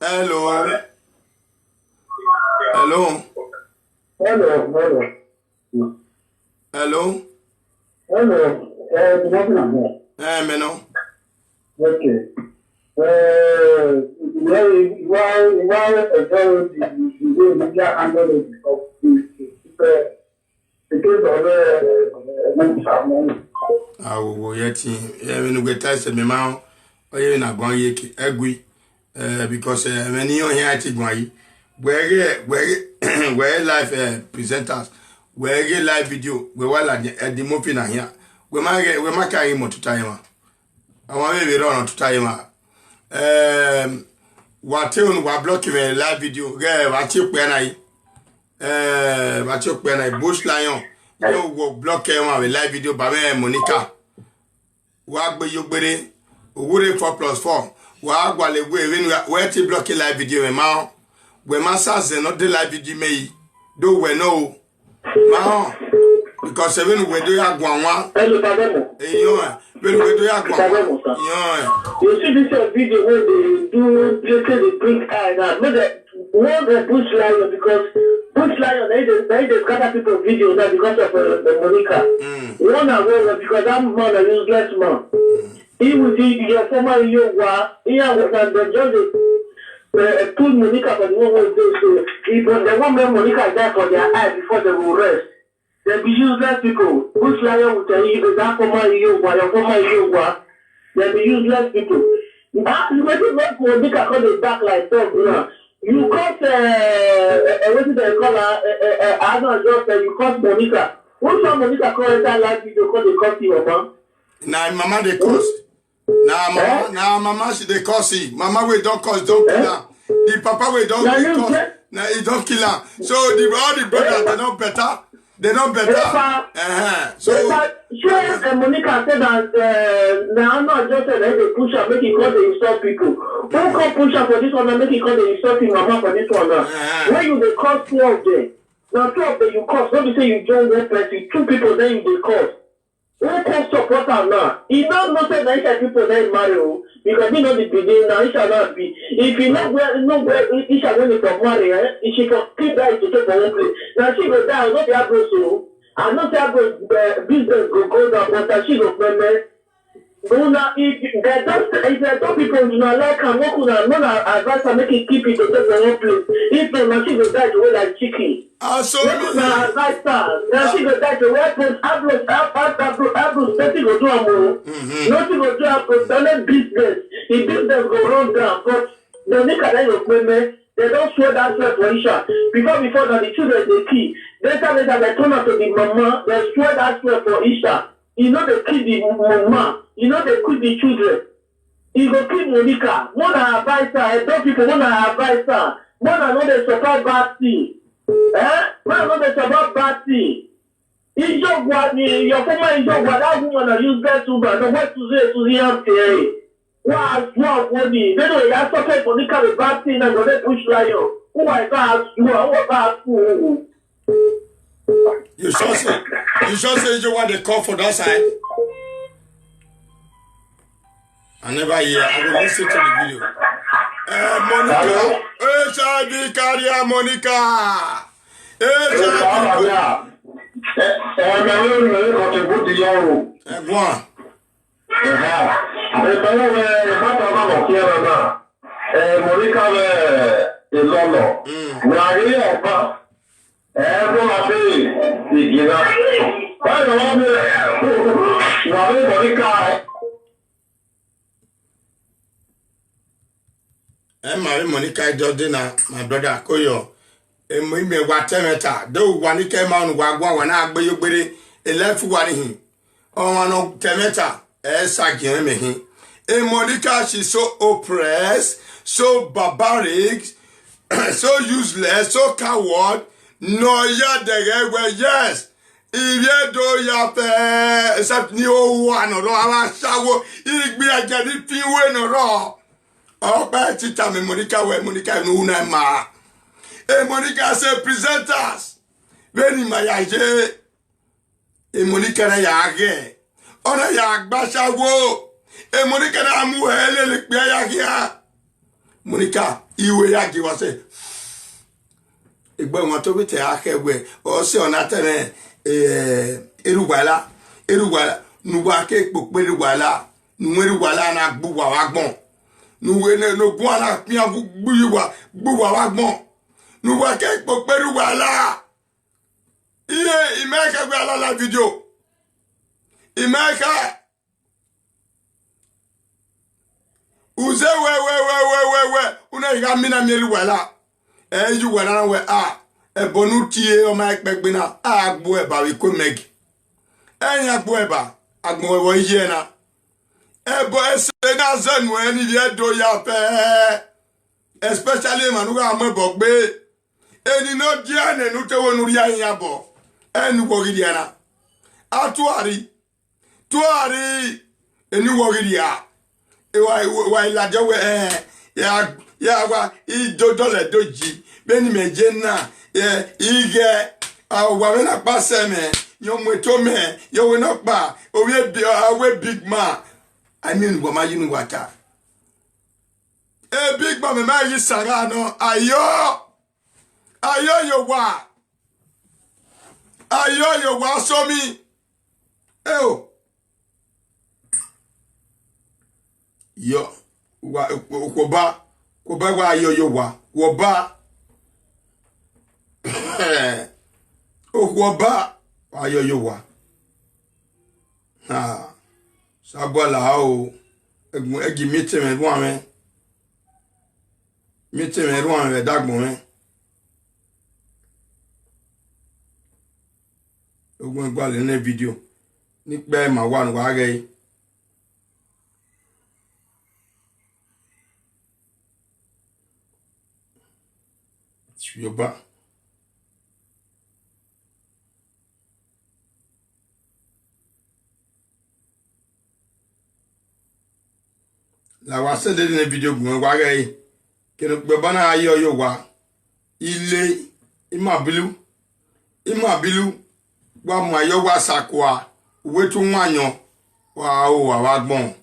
Hello. Hello. Hello. Hello. Hello. Good afternoon. Meno. Okay. Awo yeti. Meno geta se me ma oye na gwan yeki egui because many on here ti gwan yi. Where live presenters. Where live video. We wala the movie na here. We ma carry mo to time. I want me run to time. What you wa block me live video. What you pe na yi. What you pe na Bush Lion. You go block him with live video by me Monica. Wa gbe yo gbere. Owure 4+4. Wa gwa le gwe we ti block live video me ma. We ma sa ze no de live video me. Do we know. Ma because even we do ya gwanwa. Hello, Tademo. We do ya gwanwa. You see this video where they do they bring eye now. No, the one the Bush Lion because Bush Lion they scatter people video now because of Monica. One and one because I'm man a useless man. He will see your former Yowa. He was the judge. Put Monica for the one who do so. If the one where Monica died for their eye before they will rest. They be useless people. Bush Lion will tell you that former Yowa, your former Yowa. They be useless people. You make Monica call the back like dog now. You cause what do they call her? I don't know. You cause Monica. What's Monica call that live video call the cause your mom? Nah, mama they cause. Nah, mama she they cause it. Mama we don't cause, don't kill her. The papa we don't cause. Nah, he don't kill her. So all the brothers they not better. They not better. So sure, Monica said that now not just that they push her, make it call the insult people. Who can push her for this one and make it call the insulting mama for this one now? When you they cause 2 of them. Now 2 of them you cause. Don't be say you join one person, 2 people then you they cause. Who can support her now? He don't know say that people then marry because he know the beginning now it shall not be. If you know where he shall win it from marry, she can keep that to take for one place. Now she go down, not the abro so. I not the business go down, but she go pay. No, now if they don't people do not like her, what could I not advise her make it keep it to take for one place? If the machine go die to way like chicken. so Now advise her. Now she go die to way place. Abro, nothing go do a more. Nothing go do a personal business. The business go run down, but the make a line of women. They don't swear that swear for Isha. Before that the children they key. Later they turn out to the mama. They swear that swear for Isha. You know they kill the mama. You know they kill the children. You go kill Monica. More than advise her. Don't people more than advise her. More than know they support bad thing. More than know they support bad thing. Your former Ijogwa, that woman are useless woman. No what to say to the empty. What money? They know you have support Monica with bad thing and they push Lion. Who I ask you? Who I ask you? you sure say you want the call for that side? I never hear. I will listen to the video. Monica. HIV carrier Monica. HIV. Go on. Monica Jordana, my brother Koyo. Me watemeta. Do one came on wagwa when I be you a left one him. Oh, no temeta. Sagin me. Monica, she's so oppressed, so barbaric, so useless, so coward. No, yeah, the yes. If you do your except new one or our shower, it be a jelly pin or raw. Oh, bad tita me Monica, where Monica no ma. Monica say presenters. Very my age. Monica ya again. Ona ya gbashawo. Monica na mu hele le pe ya kia. Monica, iwe ya gi wase. Igbe won to bi te akegbe o se ona teme erugwala nuwa ke pope erugwala nu erugwala na gbuwa wa gbon nuwe no gwa na pia gbuwa wa gbon nuwa ke pope erugwala iye imeka gwa la video imeka uze we una iga mina erugwala you were on where bonuti o my begbina agboeba we ko meg enya agboeba agboebo yena ebo esena zanu eni bi do ya pe especially manuga amebo gbe eni no dia ne nu te wonu ri anya bo eni wo gidi ana atuari eni wo gidi a wa ilaje we ya wa idodole doji beni meje na ige awa we na pase me yo mweto me yo we no pa we big man I mean wo ma yinu wata big man me ma yi sara no ayo yo wa so mi yo wa ko ba wa yo wa wo ba ba ayo wa sabala o egun egi miteme ruan me dagbon me ogun igbale ne video ni pe ma wa nu wa re Yoba la wa se de ne video gun wa re ke no gbe bana ayo yo wa ile imabilu wa mu ayo wa sakwa wetu nwanyo wa o wa gbon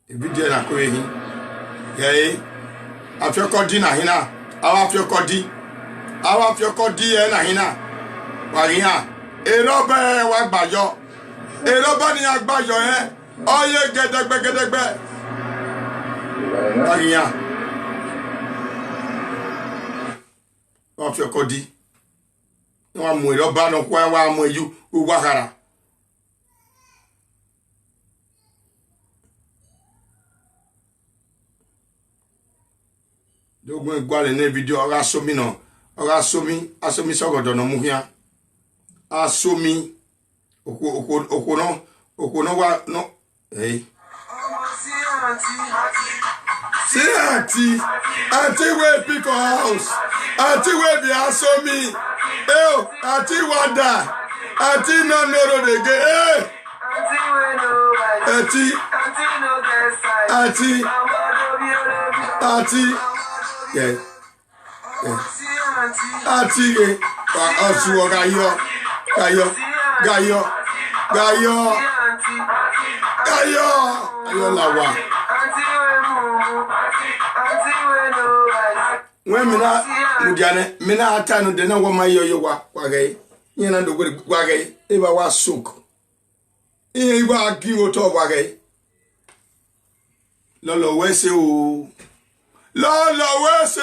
video na ko ehin afiokodi na hina awa afiokodi na hina wa hina erobe wa gbayo erobe ni agbayo oye gedegbe wa hina afiokodi wa mu erobe no kwa wa mu eju ugwahara dogun igwale ne video ora somi sogodo no muhia asomi okono wa no see auntie we pick for house auntie we be asomi auntie wada auntie no de ge auntie yeah. Auntie osu gayo lawa when mina atanu de na wo mayo wa gai yena do gwa gai e ba wa soak e ba gi o to wa gai lolo wese o lolo wese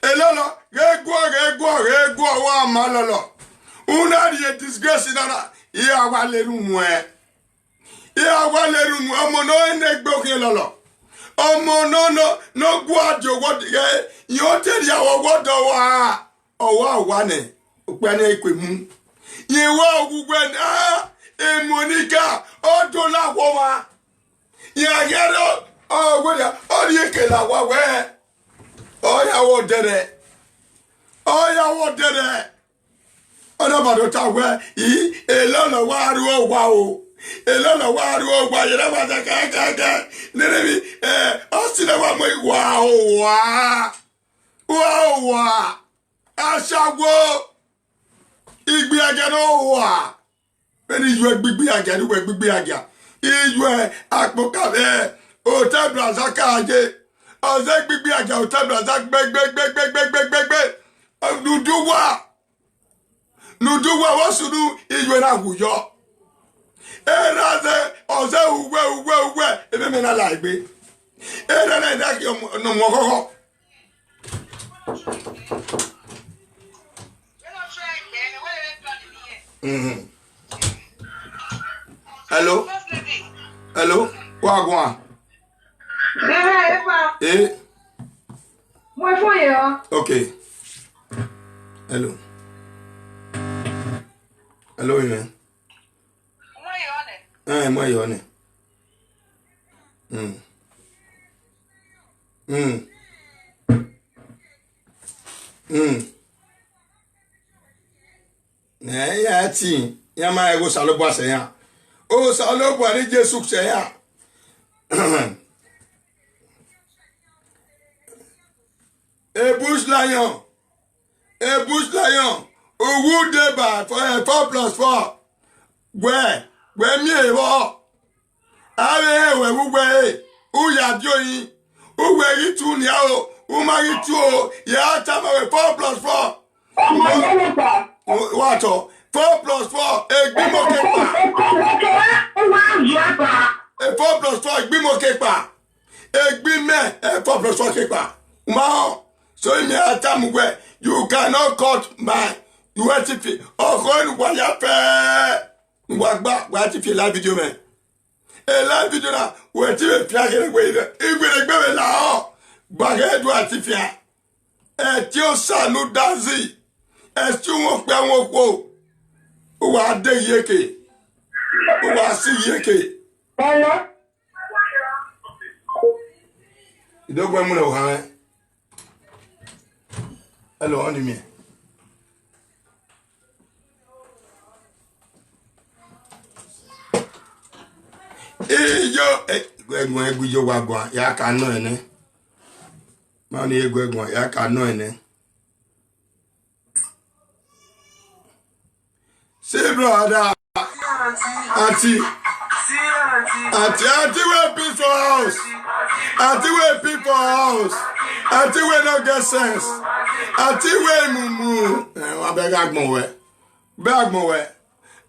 elolo gego wa malolo una die disgrace na ya wa leru mu omo no ene gboke lolo omo no gwajo wode yo teri awo wodo wa owa ne opane ikwemu ye wa ogugwe na Monica odun la wo wa ya gero weda ori kela wa we oya wo dere ona bado ta we elolo wa ru wa o yere wa da ka nerebi osile wa mo wa aṣawo igbe aja no wa beni you gbigbe aja ni we gbigbe aja Iywe akpokave hotel Brazza kaje. Oze gbigbi aja hotel Brazza gbegbegbegbegbegbegbegbe. Nuduwa wasunu iywe na wuyo. Eraze oze uwe ebe mena laigbe. Era na ndaki no mokoko. Hello? Hello? Wagwan. Eh? Moi, il faut y aller. Okay. Hello. Hello, man. Moi, you on it. Ya ti ya ma ego salobo aseyan o salobo ani Jesu seyan a bush lion owu deba for 4+4 where mi ewo are we we u ya dioyin u we ri tu ni o u ma ri tu o ya ta ma 4+4 what 4+4 egbimo kepa 4+4 egbimo kepa egbime 4+4 kepa ma so me atamu where you cannot cut my UTP okon wa ya fe wa gba wa ti fi live video me e live video na we ti fi agere we igbe gbe la o gba ge do ati fi e ti o sanu dazi Est-ce qu'on fait un coup? Ou à deux yéké? Ou à six yéké? Hello? Il doit voir mon oreille. Hello, on est bien. Eh yo, moi guijo wagwa, ya kano ene. Mani egwa ya kano ene. Say brother, auntie, we people house, auntie we people house, auntie we no get sense, auntie we mumu, I beg agmo we,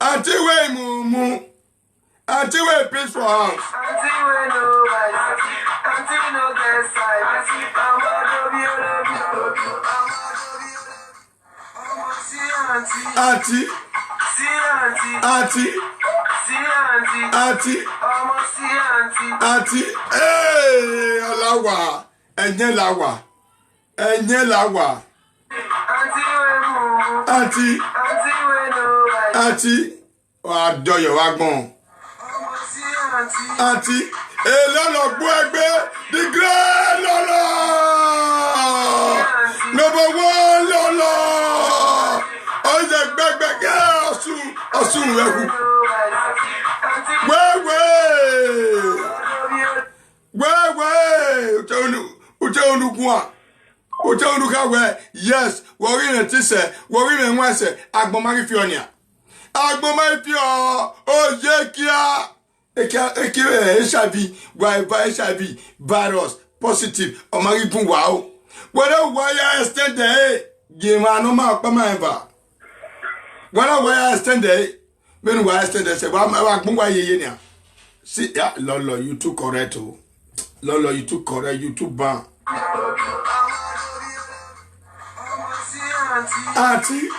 auntie we mumu, auntie we peaceful house. Auntie we no right, auntie we no get side, Auntie. Auntie, hey, alawa, enye lawa. Auntie, adoyo wagbon. Auntie, lolo gbo egbe, the great lolo. Number 1 lolo. Oje gbegbe osun leku. Uche onuka we yes wori na tise wori na nwase agbomari fionia agbomari fio oje kia ekiwe HIV HIV virus positive omari bun wa o whether wire extend gima no ma pa ma eva whether wire extend when wire extend say wa gbon wa yeye ni see ya lolo you too correct o lolo you too correct you too ban Auntie.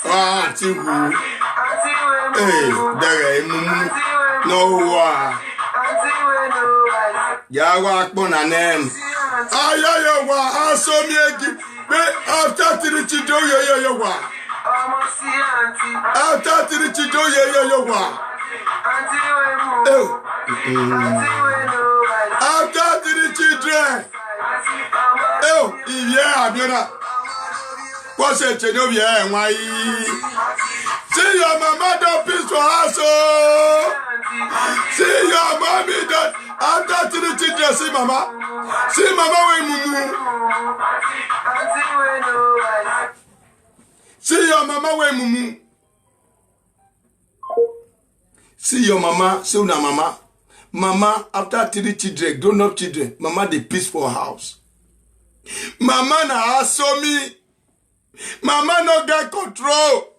Who? Hey, there mumu. No wa. Ya wa akpona nem. Ayo wa asomi egi. Be after tirichido yo wa. After tirichido yo wa. After tirichidre. Oh, yeah, Abiola. What's it, Chenobi? Why? See your mama don't piss for us. See your mommy that after to the children, see mama. See mama we mumu. See your mama we mumu. See your mama, say una mama. Mama, after 3 children, grown up children, mama dey peace for house. Mama na aso me. Mama no get control.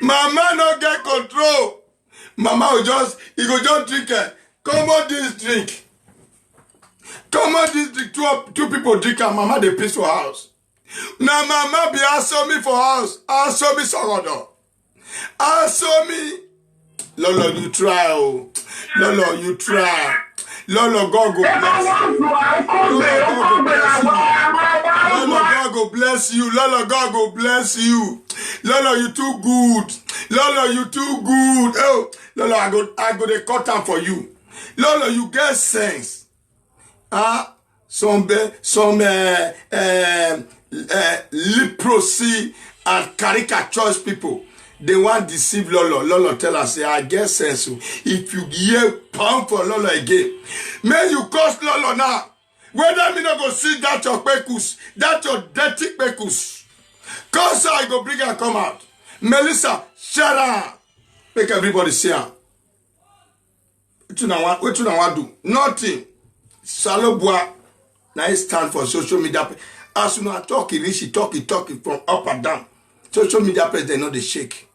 Mama no get control. Mama will just, he go just drink it. Come on this drink. Come on this drink. Two people drink and mama dey peace for house. Now mama be aso me for house. Aso me sorodo. Aso me. Lolo, you try, oh. Lolo, you try. Lolo, God go bless you. Lolo, God go bless you. Lolo, God go bless you. Lolo, you too good. Lolo, you too good. Oh, Lolo, I go dey cut am for you. Lolo, you get sense. Some leprosy and caricature people. They want to deceive Lolo. Lolo tell us, say, I get sense. If you hear pound for Lolo again, may you curse Lolo now. Whether me not go see that your pekus, that your dirty pekus. Cause I go bring her come out. Melissa, shut up. Make everybody see her. What you now want do? Nothing. Salobua. Now it stand for social media. As you know, talking, she talking from up and down. Social media president know they shake.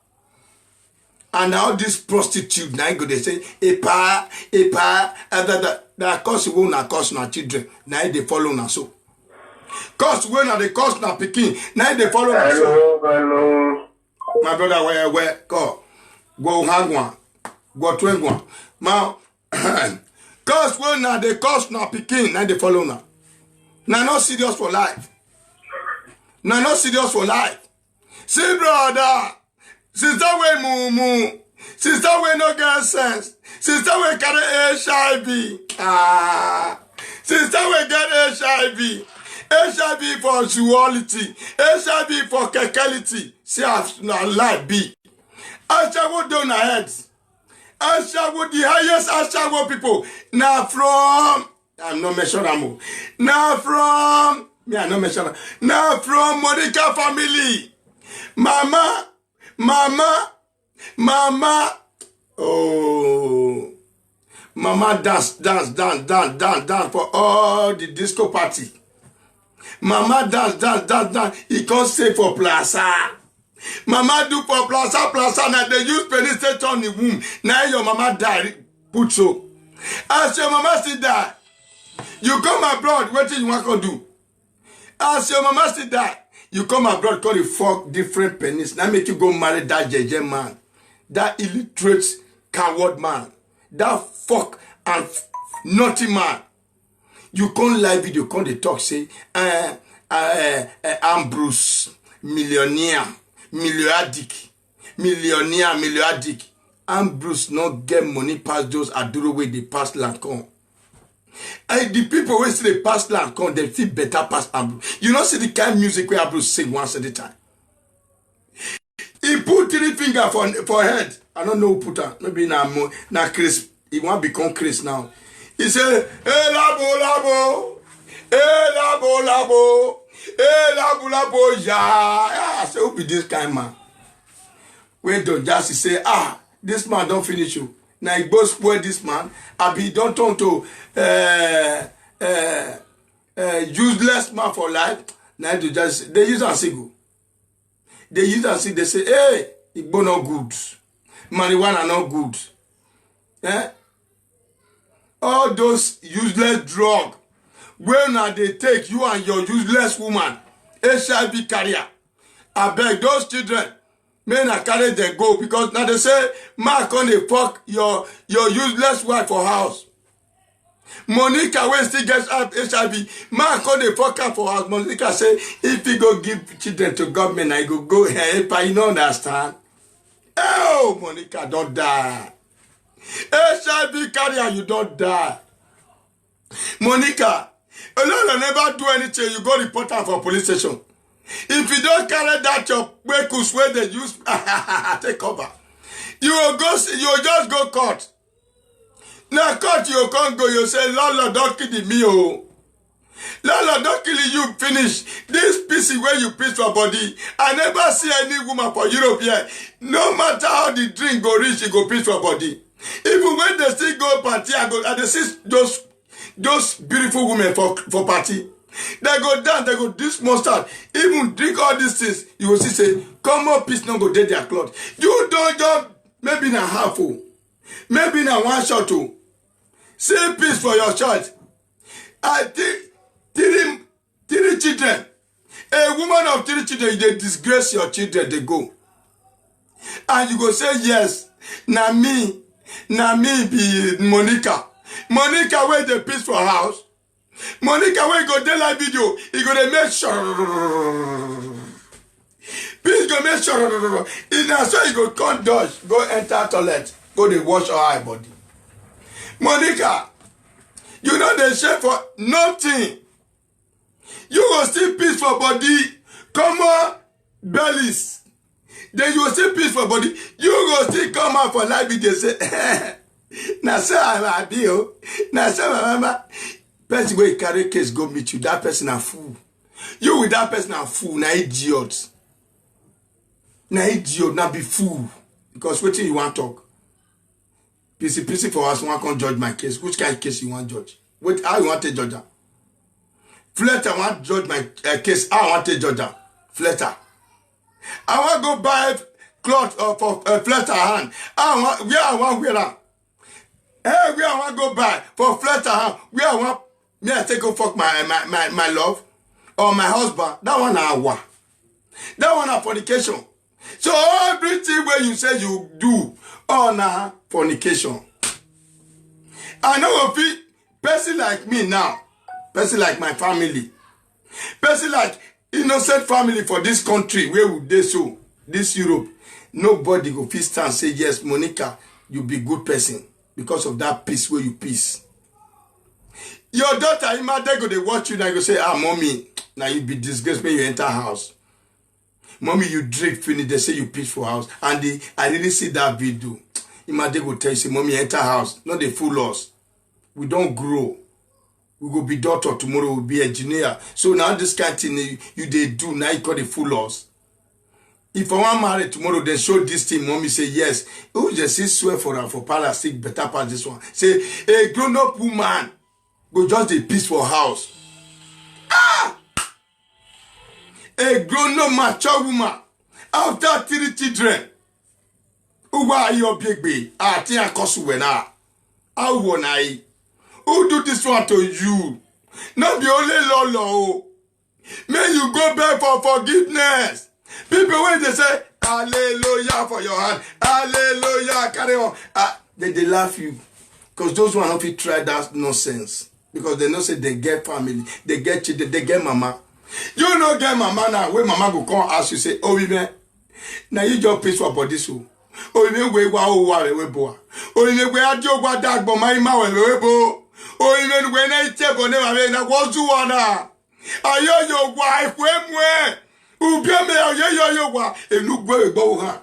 And now this prostitute now go they say, epa, that cause will not cause na children. Now they follow na so. Cause when are they cause na picking? Now they follow na so. Hello. My brother, where go hang one, go 21. Now, cause when are they cause na picking? Now they follow na. Now not serious for life. Now not serious for life. See, brother, sister we moo. Sister we no get sense. Sister we carry HIV. Sister we get HIV. HIV for duality. HIV for kekality. See how life be. Ashawo down ahead. Ashawo the highest Ashawo people. Now from, I'm not mentioning. Now from, me I'm not mentioning. Now from Monica family. Mama. Oh. Mama dance for all the disco party. Mama dance. He can't stay for plaza. Mama do for plaza. Now they use penetration on the womb. Now your mama die. Put so. As your mama still die, you come abroad, what do you want to do? As your mama still die, you come abroad, call you fuck different pennies. Now make you go marry that JJ man. That illiterate coward man. That fuck and naughty man. You can't live video, can't they talk, say, I'm Bruce, millionaire. I'm Bruce not get money past those Aduro way they pass Lancome. The people who say they pass Lancome, they feel better past Ambrose. You know, see the kind of music where Ambrose sing once at a time. He put 3 fingers for head. I don't know who put her. Maybe now Chris. He want to become Chris now. He say, hey labo. Hey labo. Hey labo. Yeah. I say, who be this kind man? When Don Jassy say, this man don't finish you. Now he both spoil this man. Abi don't turn to useless man for life. Now they just they use and single. They use and see. They say, hey, Igbo not good. Marijuana not good. Eh? All those useless drug. When now they take you and your useless woman, HIV carrier. I beg those children. Men are carry them go because now they say, Mark on the fuck your useless wife for house. Monica when still gets HIV, Mark on the fuck her for house. Monica say, if you go give children to government, I go help her. You don't understand? Oh, Monica, don't die. HIV carrier, you don't die. Monica, alone never do anything. You go report her for police station. If you don't carry that your weapons where they use take cover, you will just go court. Now court you can't go. You say, Lord, don't kill me, oh. Lolo, don't kill you, finish. This PC where you piss for body. I never see any woman for Europe here. No matter how the drink go reach, she go piss for body. Even when they still go party, and they see those beautiful women for party. They go down, they go this mustard. Even drink all these things. You will see say, come on, peace, no go dead their cloth. You don't just, maybe na half, maybe na one shot, say peace for your child. I think three children. A woman of 3 children, they disgrace your children, they go. And you go say, yes, na me be Monica. Monica where the peace for house. Monica where go dey live video, he go dey make sure. Peace go make sure. In a so he go come dodge, go enter toilet, go dey wash her eye body. Monica, you know they share for nothing. You go see peace for body. Come on, bellies. Then you go see peace for body. You go still come out for live video say, na so I'm happy, na so my mama. Person wey carry case go meet you, that person a fool. You with that person a fool, na idiot. Na idiot, na be fool. Because wetin you want talk? PC for us, one can judge my case. Which kind of case you want judge? Wait, how you want to judge her? Fletter want judge my case. How I want to judge her? Fletter. I want go buy cloth for Fletter hand. Where I want wear her? Hey, where I want go buy for Fletter hand? Where I want me I take go fuck my love or my husband? That one a what? That one a fornication. So everything where you say you do, all na fornication. I know of it. Person like me now, person like my family, person like innocent family for this country where would they so this Europe, nobody go fit stand say yes, Monica, you be good person because of that peace where you peace. Your daughter, Imade, go they watch you and go say, mommy, now you be disgraced when you enter house. Mommy, you drink finish, they say you peaceful house. And I really see that video. Imade go tell you, say, mommy, enter house. Not they fool us. We don't grow. We go be doctor tomorrow, we'll be engineer. So now this kind of thing you they do, now you call the fool us. If I want marry tomorrow, they show this thing, mommy say yes. Oh, just say swear for her for palace, better pass this one. Say, a grown-up woman go just a peaceful house. A grown-up mature woman after 3 children. Who are your big baby? I think I cost you now. How won I? Who do this one to you? Not the only Lolo. May you go back for forgiveness. People when they say, hallelujah for your hand. Hallelujah, carry on. They laugh you. Because those one of you try that nonsense. Because they know say they get family. They get children. They get mama. You no get mama now. When mama go come ask you say, oh, women. Now you just pay for body so. Oh, women we we boa. Oh, women we ajo gwa dag bo my ma we bo. Oh, women we na ite bo ne ma na wozu wana. Ayo yo gwa ifwemwe. Ubiame ayo yo gwa enugwe we bo ha.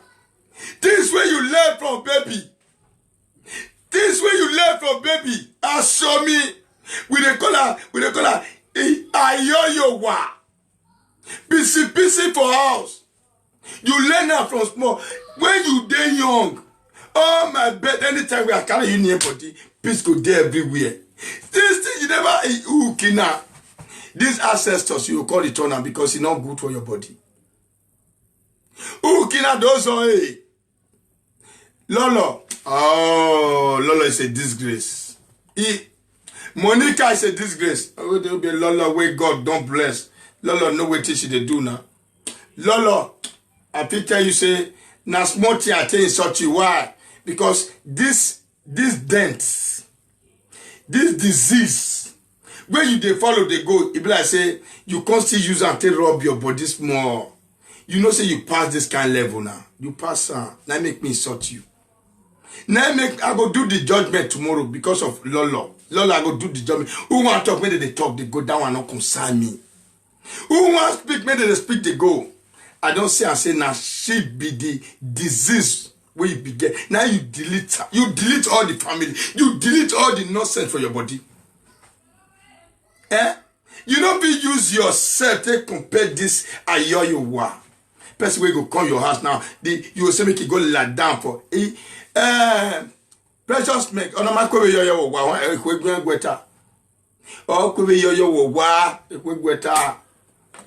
This way you learn from baby. This way you learn from baby. Show me. We dey call her. Ayo yo gwa. Busy for house. You learn that from small. When you dey young, oh my bed, anytime we are carrying you near body, peace go there everywhere. This thing you never kidnap. These ancestors you call it on because it's not good for your body. Who kidnap those on Lolo. Oh, Lolo is a disgrace. Monica is a disgrace. Oh, there will be Lolo where God don't bless. Lolo know what she they do now. Lolo, I fit tell you say, na small thing I tell you such you. Why? Because this dents, this disease, when you they follow they go, it be like say, you can't still use and take rub your body small. You know say you pass this kind of level now. You pass now make me insult you. Now I go do the judgment tomorrow because of Lolo. Lolo, I go do the judgment. Who want to talk when they talk, they go down and not concern me. Who want to speak when they speak, they go. I don't say I say now she be the disease where you begin. Now you delete all the family. You delete all the nonsense for your body. You don't be use yourself to compare this ayo you wa. Person we go come your house now. You will say make you go lie down for precious make. Ono ma kwe yo wa ekwe gweta. O kwe yo wa ekwe gweta.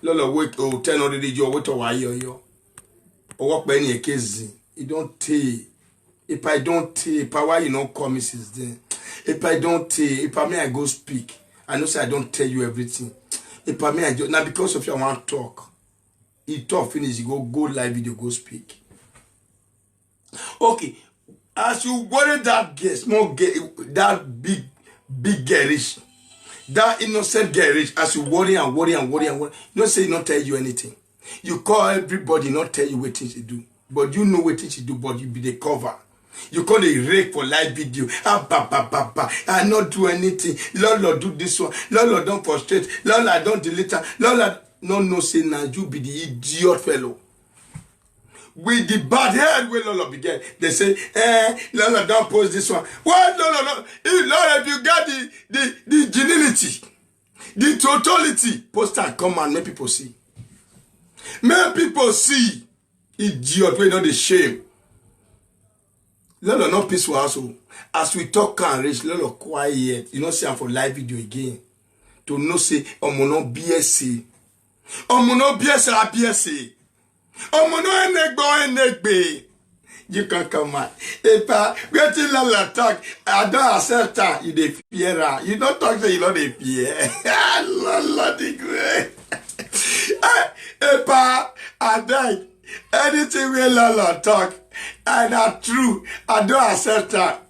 Lolo wait o 10 already jo wait o wa yo. O work by any ekezi. You don't take. If I don't take, why you not call me since then? If I don't take, if I may I go speak. I know say I don't tell you everything. If I may I just now because of you I want to talk. You talk finish, you go live video, go speak. Okay. As you worry that girl, small girl, that big girlish, that innocent girlish, as you worry, you don't say not tell you anything. You call everybody, not tell you what things you do. But you know what things you do, but you be the cover. You call a rake for live video. I not do anything. Lord, do this one. Lord, don't frustrate. Lord, I don't delete her. Lord, no, say now you be the idiot fellow. With the bad head where Lord began. They say, Lord, don't post this one. What? No. Lord, if you got the genuinity, the totality, post and come and make people see. Make people see. Idiot, we know the shame. Lolo not peaceful also. As we talk and reach, Lolo quiet. You know, say I'm for live video again. To know say, omono BSC. Omono BSC la BSC. Omono enegbe. You can come out. Epa, wait till Lolo talk. I don't accept that. You dey fear. You don't talk say you don't dey fear. Lolo the great. Epa, I die. Anything we Lolo talk. And that's true. I don't accept that.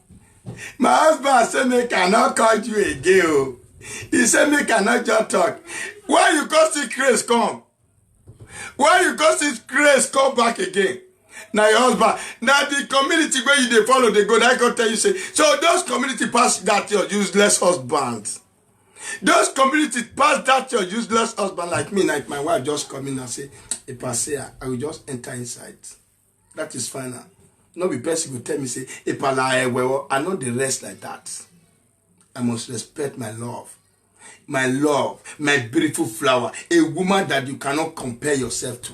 My husband said me cannot call you again. He said me cannot just talk. Why you go see Grace come? Why you go see Grace come back again? Now your husband. Now the community where you they follow, they go, I can tell you say, so those community pass that your useless husband. Those community pass that your useless husband like me, like my wife just come in and say, if I say I will just enter inside. That is final. No be person will tell me say, I know the rest like that. I must respect my love, my beautiful flower, a woman that you cannot compare yourself to,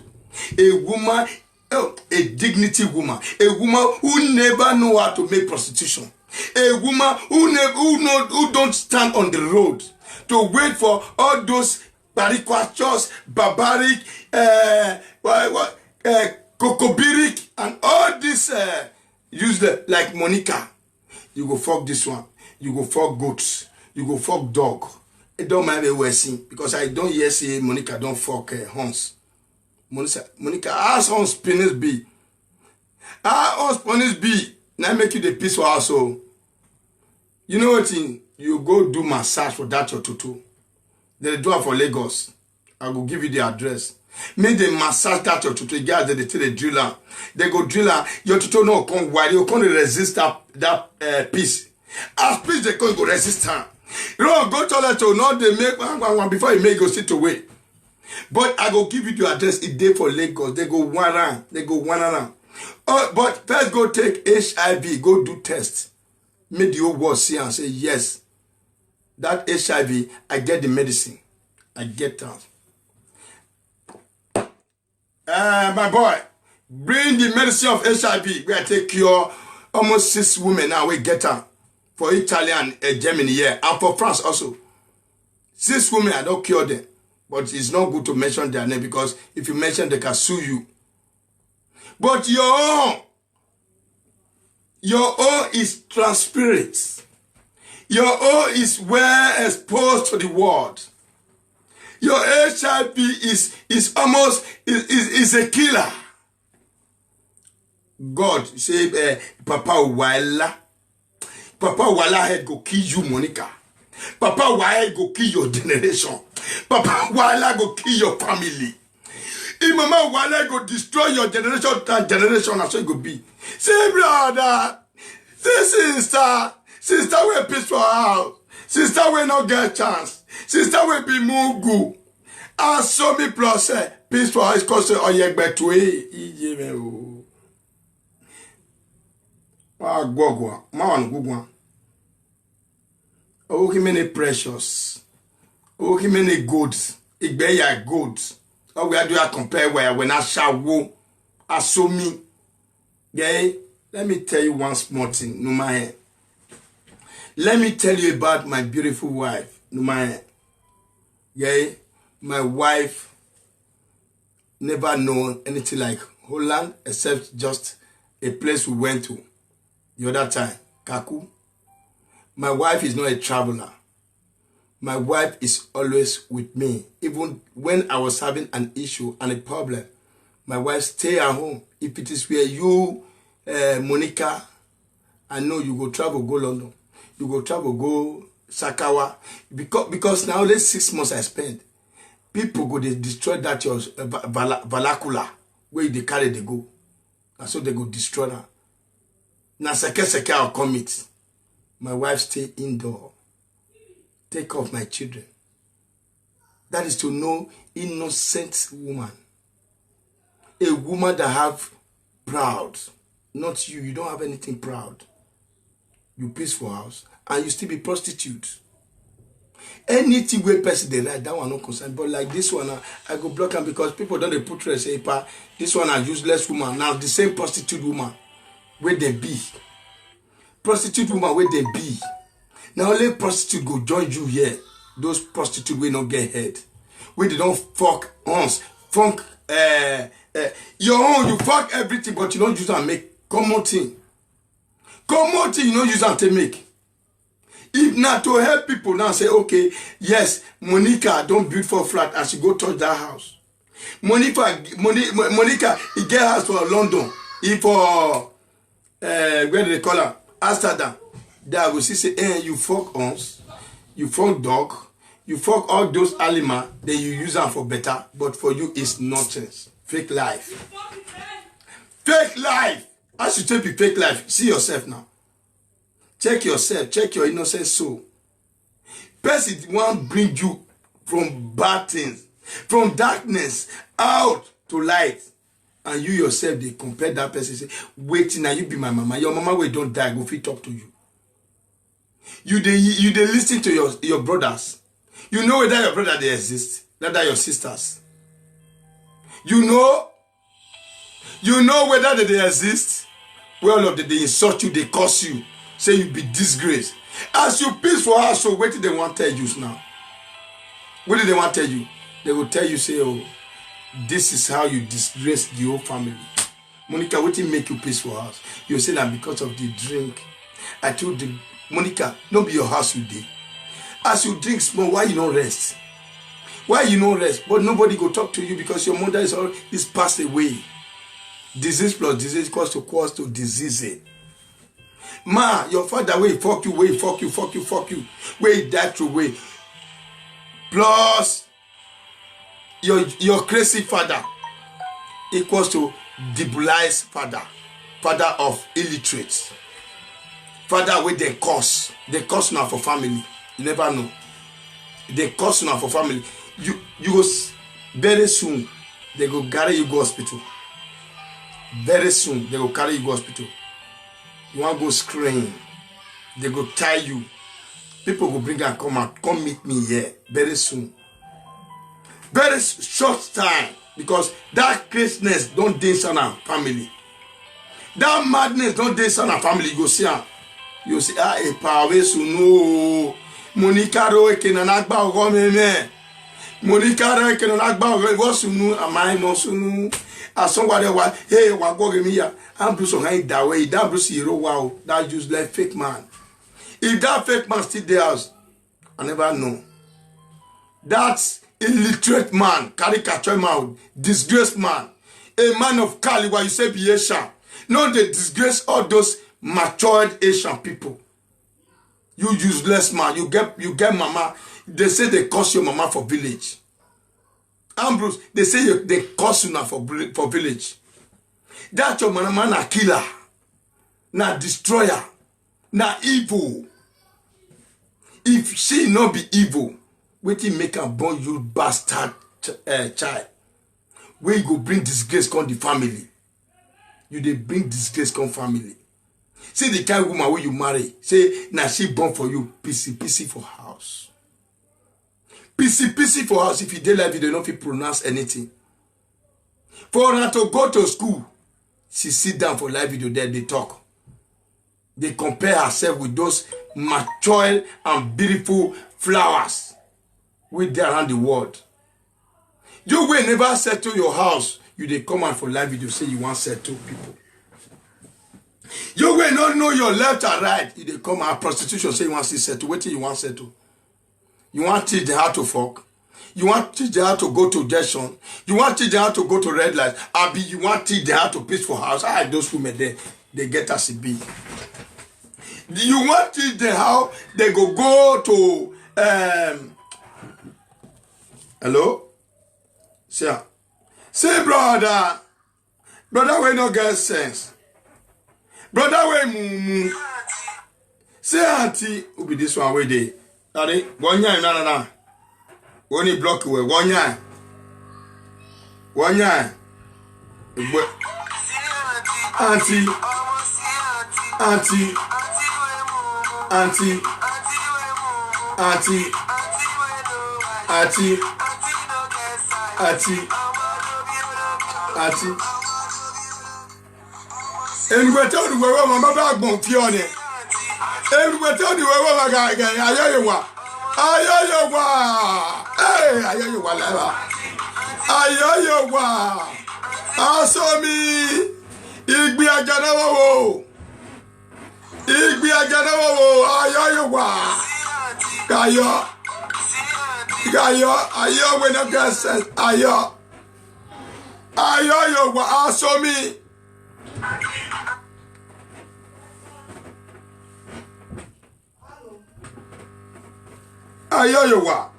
a woman, a dignity woman, a woman who never know how to make prostitution, a woman who don't stand on the road to wait for all those caricatures, barbaric, Kokobiric and all this useless like Monica. You go fuck this one. You go fuck goats. You go fuck dog. It don't matter where sing because I don't hear say Monica don't fuck Hans. Monica, ask Hans penis be. Hans penis be. Now make you the peace for us. So you know what? You go do massage for that your tutu. They do it for Lagos. I will give you the address. Make the massage that your tutu guys they tell the driller. They go driller. Your tutu no come while you can't resist that piece. As piece they can't go resist her. You know, go toilet to not they make one before you make go sit away. But I go give you the address. It day for Lagos. They go one round. But first go take HIV. Go do test. Make the whole world see and say yes. That HIV, I get the medicine. I get that. My boy, bring the medicine of HIV. We are take cure almost 6 women now. We get her for Italy and Germany here, and for France also. 6 women, I don't cure them, but it's not good to mention their name because if you mention, they can sue you. But your own is transparent. Your own is well exposed to the world. Your HIV is almost is a killer. God say, Papa Wala head go kill you, Monica. Papa Wala go kill your generation. Papa Wala go kill your family. If Mama Wala go destroy your generation, that generation, that's what it go be. Say, brother, say, sister will peace for her house. Sister will not get chance. Sister will be mugu. And so me plus peace for her is cause oyegbe to e. Ma gogwa, ma on gugwa. Oh, he many precious. O ki many goods. Igbe ya goods. O we do ya compare where when I shall wo asomi. Yeah. Let me tell you one small thing, Numahe. Let me tell you about my beautiful wife, Numahe. Yeah. My wife never known anything like Holland except just a place we went to the other time, Kaku. My wife is not a traveler. My wife is always with me. Even when I was having an issue and a problem, my wife stay at home. If it is where you, Monica, I know you go travel, go London. You go travel, go Sakawa. Because now the 6 months I spent, people go they destroy that your vernacular where they carry they go. And so they go destroy that. Now seke I'll commit. My wife stay indoor. Take off my children. That is to know innocent woman. A woman that have proud. Not you. You don't have anything proud. You peaceful house. And you still be prostitute. Anything where person they write, that one not concerned. But like this one, I go block them because people don't put her say, this one a useless woman. Now the same prostitute woman where they be. Prostitute woman where they be. Now only prostitute go join you here. Those prostitute will not get head. Where they don't fuck ons. Funk your own, you fuck everything, but you don't use and make common thing. Common thing you don't use and to make. If not to help people now say, okay, yes, Monica don't build for flat and she go touch that house. Monica, he get house for London. If for where do they call her? Amsterdam. There I will see say, hey, you fuck ons, you fuck dog, you fuck all those animals, then you use them for better, but for you it's nonsense. Fake life. Fake life. As you take fake life, see yourself now. Check yourself, check your innocent soul. Person won't bring you from bad things, from darkness out to light. And you yourself, they compare that person, say, wait, now you be my mama. Your mama will don't die, go fit talk to you. You they listen to your brothers. You know whether your brother they exist, whether your sisters. You know whether they exist. Well, all of them, they insult you, they curse you, say you be disgraced. As you peace for us, so what did they want to tell you now? What did they want to tell you? They will tell you, say, oh, this is how you disgrace the whole family. Monica, what did make you peace for us? You say that because of the drink. I told them, Monica, no be your house you did. As you drink small, why you don't rest? Why you don't rest? But nobody go talk to you because your mother is passed away. Disease plus disease cause to disease. Ma, your father will fuck you, where he died through way. Plus your crazy father equals to debilized father of illiterates. Father with the curse now for family. You never know. They curse now for family. You go very soon. They go carry you go hospital. Very soon they go carry you go hospital. You want to go scream. They go tie you. People go bring and come meet me here very soon. Very short time because that craziness don't dance on our family. That madness don't dance on our family. You go see her. You say, a power no. Monica ro kenanagba ogo meme. Monica ro kenanagba ogo sunu amai no sunu. Asongwade wa hey wa go gemi ya. Am Bruce on that way. That Bruce hero wow. That useless fake man. If that fake man still there, I never know. That illiterate man, caricature man, disgraced man, a man of caliber. You say be Asian. No, they disgrace all those matured Asian people. You useless man. You get mama. They say they curse your mama for village. Ambrose, they say they curse you now for village. That your mama na killer, na destroyer, na evil. If she not be evil, wetin make her born you bastard child? Where you go bring disgrace come the family? You dey bring disgrace come family. See the kind of woman where you marry. Say, now she born for you, PC for house. Pissy for us. If you did live video, don't fit pronounce anything. For her to go to school, she sit down for live video there, they talk. They compare herself with those mature and beautiful flowers with there around the world. You will never settle your house. You they come out for live video say you want to settle people. You will not know your left and right. You they come out prostitution say you want to settle. Wait till you want to settle. You want to teach them how to fuck. You want to teach them how to go to junction. You want to teach them how to go to red light. Abi, you want to teach them how to pitch for house. Ah, those women there, they get us a B. You want to teach them how they go to hello? Say brother. Brother we no get sense. Brother we mumu. Say auntie, who be this one way dey. Daddy, one year na. Only block away 1 year. 1 year. Auntie. And we tell the way my back won't feel on it. And we tell the way my guy again. Ayayawa. Hey, Ayayawa leva. Ayayawa. Asomi. Igbi ajanawo. Ayayawa. Kayo, ayo we no get sense. Ayo wa asomi. Ayo wa.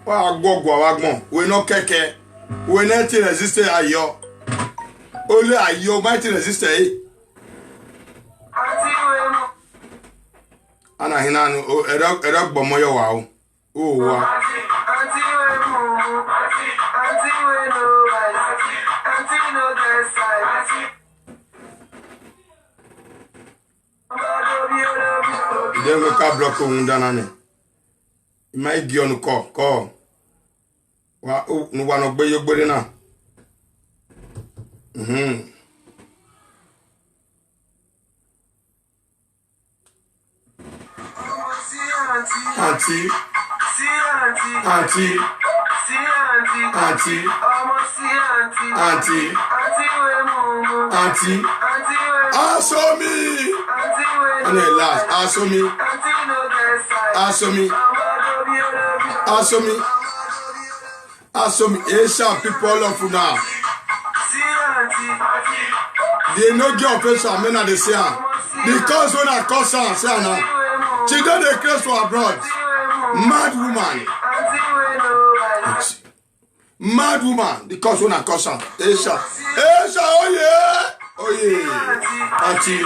Wa agbogo wa gbon. We no keke. We no ti resist ayo. Only ayo might resist Ana hinanu era gbomo yo wa o. Oh wa. Then we can block on down. You might be on the call. Wa no one obey your body now. Auntie. Asomi. And then last, Asomi. Asian people all of you now. They no get operation, men are the same. Because when I call son, say now, she don't dey craze for abroad. Mad woman, because when I call son, Asia, oh yeah. Auntie.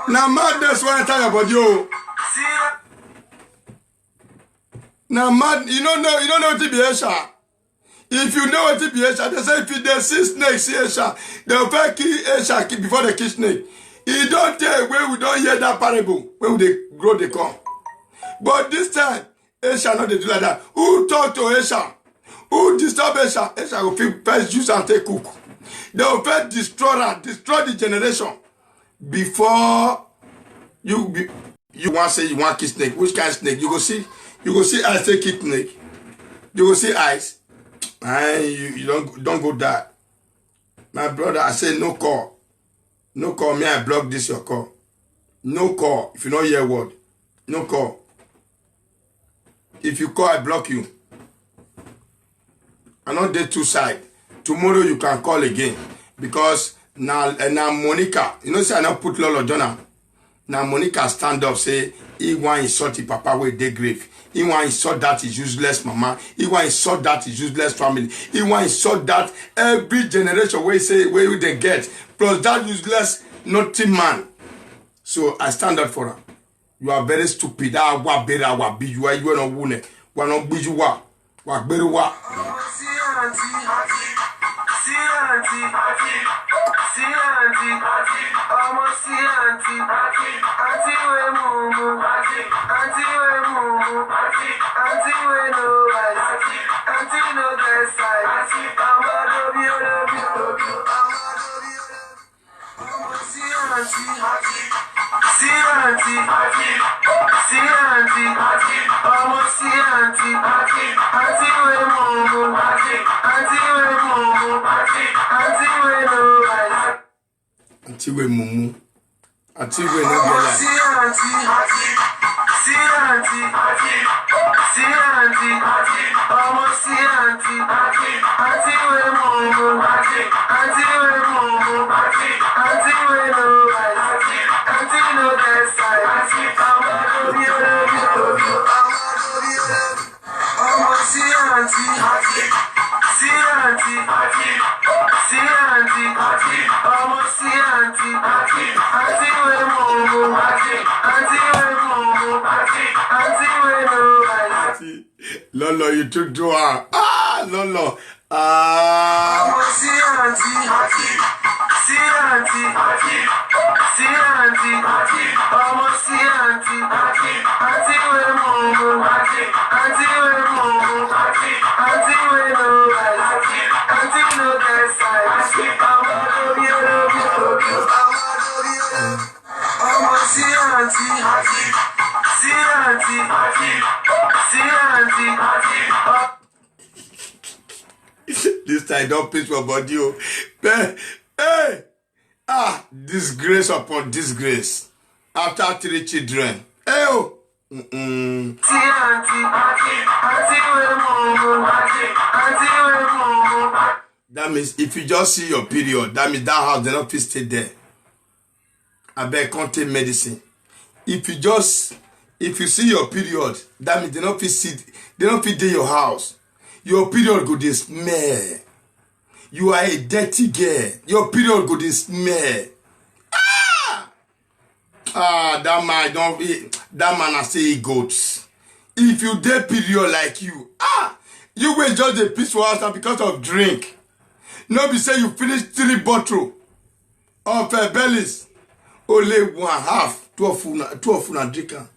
Now madness when I tell you about you. Now mad, you don't know what to be Asia. If you know what to be Asia, they say if they see snakes Asia, they'll first kill Asia before they kill snake. It don't tell where we don't hear that parable when they grow they come. But this time, Asia not they do like that. Who talk to Asia? Who disturb Asia? Asia will first use and take cook. They will first destroy the generation before you want to say you want kill snake. Which kind of snake? You go see eyes take kill snake. You go see eyes. And you don't go die. My brother, I say no call. No call me, I block this your call. No call. If you don't hear word. No call. If you call, I block you. I not dey two side. Tomorrow you can call again. Because now Monica, you know say I not put Lolo Jonah. Now Monica stand up say he want insult the papa with dey grave. He want insult that is useless mama. He want insult that is useless family. He want insult that every generation where say where they get plus that useless nothing man. So I stand up for him. You are very stupid. Ah, wa better wa be you are no woman. Wa no be you wa better wa. Antiwe mumu. Antiwe no be like. Lolo, you took to her. Ah, Lolo. Ah. This time don't pitch my body. Hey, disgrace upon disgrace. After 3 children. Hey, oh. That means if you just see your period, that means that house they not fit stay there. I beg can't take medicine. If you see your period, that means they not fit in your house. Your period go dey smell. You are a dirty girl. Your period go dey smell. That man I say goats. If you dey period like you will just dey peaceful house because of drink. No be say you finish 3 bottles of bellies. Only 1/2. 2 of una drink am.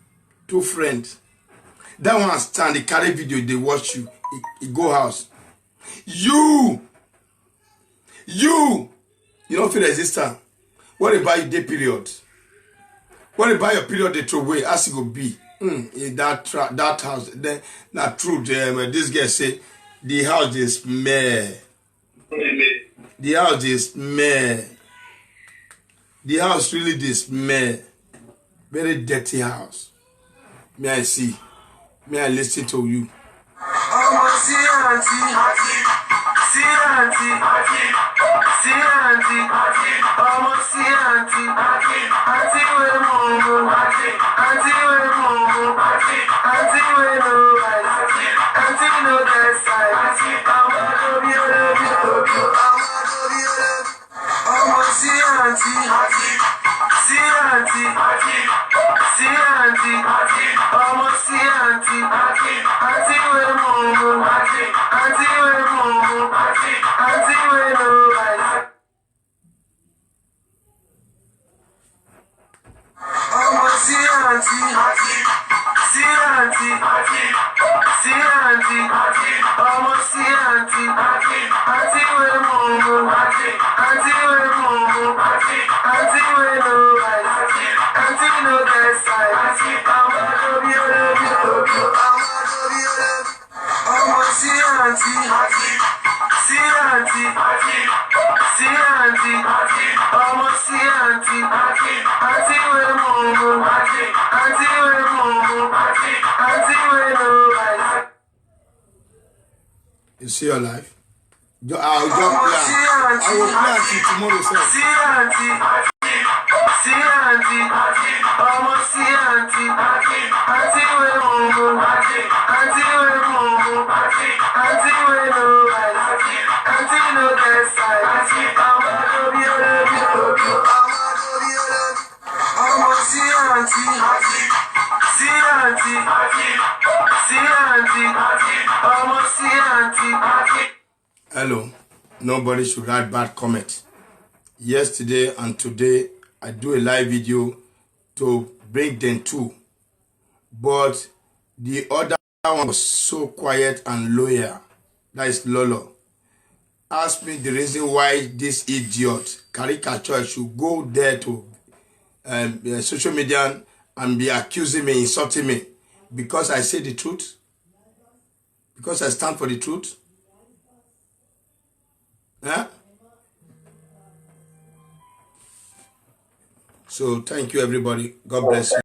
2 friends. That one stand, they carry video, they watch you. He go house. You don't feel resistant. What about your day period? What about your period they throw away? As it go be in that house. Then not true. This guy say the house is smell. The house is smell. The house really is smell. Very dirty house. May I see? May I listen to you? You see your life? I will plan until tomorrow. Hello. Nobody should write bad comment. Yesterday and today, I do a live video to bring them two. But the other one was so quiet and loyal. That is Lolo. Ask me the reason why this idiot, caricature, should go there to social media and be accusing me, insulting me. Because I say the truth. Because I stand for the truth. Huh? So thank you everybody. God bless you.